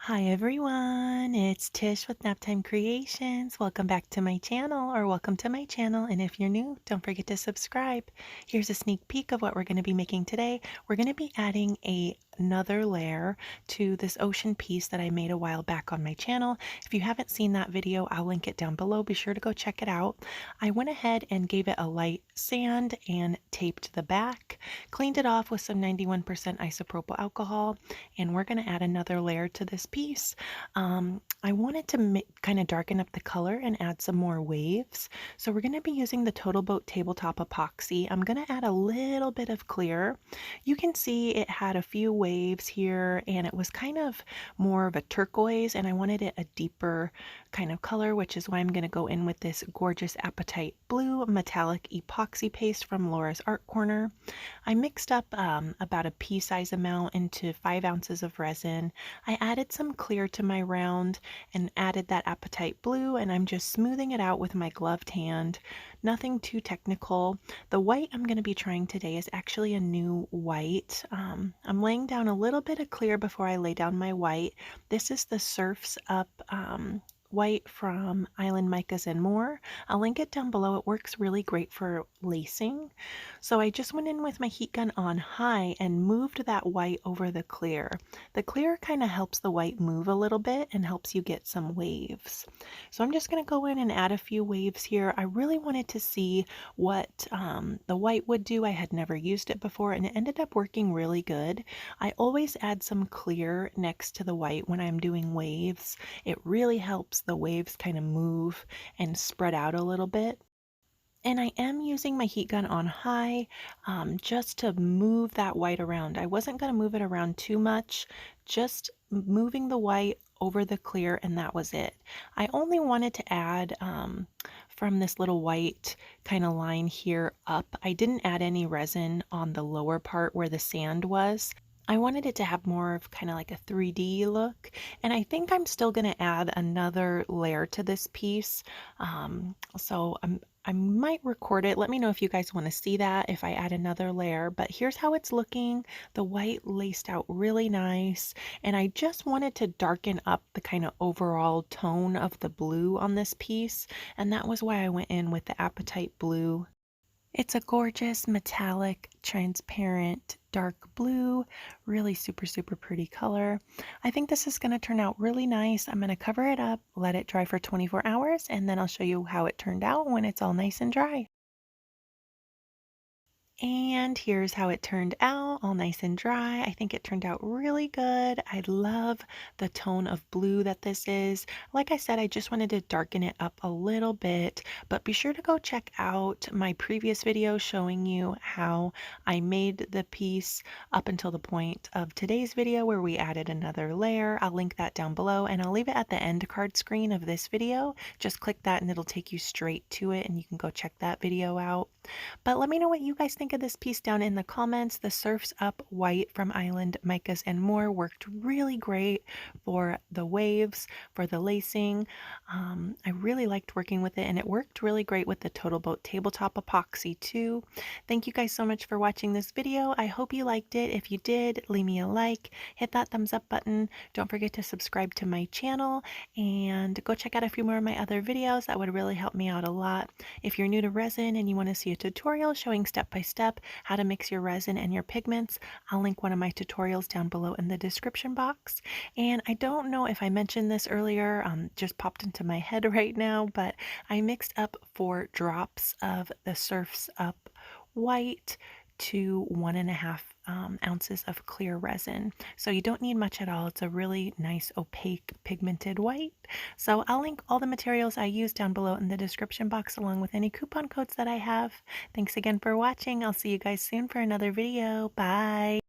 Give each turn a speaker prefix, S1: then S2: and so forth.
S1: Hi everyone, it's Tish with Naptime Creations. Welcome back to my channel, or welcome to my channel. And if you're new, don't forget to subscribe. Here's a sneak peek of what we're going to be making today. We're going to be adding another layer to this ocean piece that I made a while back on my channel. If you haven't seen that video, I'll link it down below. Be sure to go check it out. I went ahead and gave it a light sand and taped the back, cleaned it off with some 91% isopropyl alcohol, and we're going to add another layer to this piece. I wanted to kind of darken up the color and add some more waves. So we're going to be using the Total Boat tabletop epoxy. I'm going to add a little bit of clear. You can see it had a few waves here and it was kind of more of a turquoise, and I wanted it a deeper kind of color, which is why I'm going to go in with this gorgeous Apatite Blue metallic epoxy paste from Laura's Art Corner. I mixed up about a pea-size amount into 5 ounces of resin. I added some clear to my round and added that Apatite Blue, and I'm just smoothing it out with my gloved hand. Nothing too technical. The white I'm going to be trying today is actually a new white. I'm laying down a little bit of clear before I lay down my white. This is the Surf's Up white from Island Micas and More. I'll link it down below. It works really great for lacing. So I just went in with my heat gun on high and moved that white over the clear. The clear kind of helps the white move a little bit and helps you get some waves. So I'm just going to go in and add a few waves here. I really wanted to see what the white would do. I had never used it before and it ended up working really good. I always add some clear next to the white when I'm doing waves. It really helps the waves kind of move and spread out a little bit. And I am using my heat gun on high just to move that white around. I wasn't going to move it around too much, just moving the white over the clear, and that was it. I only wanted to add from this little white kind of line here up. I didn't add any resin on the lower part where the sand was. I wanted it to have more of kind of like a 3D look, and I think I'm still going to add another layer to this piece. I might record it. Let me know if you guys want to see that if I add another layer, but here's how it's looking. The white laced out really nice, and I just wanted to darken up the kind of overall tone of the blue on this piece, and that was why I went in with the Apatite Blue. It's a gorgeous metallic, transparent, dark blue, really super pretty color. I think this is going to turn out really nice. I'm going to cover it up, let it dry for 24 hours, and then I'll show you how it turned out when it's all nice and dry. And here's how it turned out, all nice and dry. I think it turned out really good. I love the tone of blue that this is. Like I said, I just wanted to darken it up a little bit, but be sure to go check out my previous video showing you how I made the piece up until the point of today's video where we added another layer. I'll link that down below, and I'll leave it at the end card screen of this video. Just click that and it'll take you straight to it, and you can go check that video out. But let me know what you guys think of this piece down in the comments. The Surf's Up white from Island Micas and More worked really great for the waves, for the lacing. I really liked working with it, and it worked really great with the Total Boat tabletop epoxy too. Thank you guys so much for watching this video. I hope you liked it. If you did, leave me a like, hit that thumbs up button. Don't forget to subscribe to my channel and go check out a few more of my other videos. That would really help me out a lot. If you're new to resin and you want to see a tutorial showing step by step how to mix your resin and your pigments, I'll link one of my tutorials down below in the description box. And I don't know if I mentioned this earlier, just popped into my head right now, but I mixed up 4 drops of the Surf's Up white to 1.5 ounces of clear resin. So you don't need much at all. It's a really nice opaque pigmented white. So I'll link all the materials I use down below in the description box along with any coupon codes that I have. Thanks again for watching. I'll see you guys soon for another video. Bye!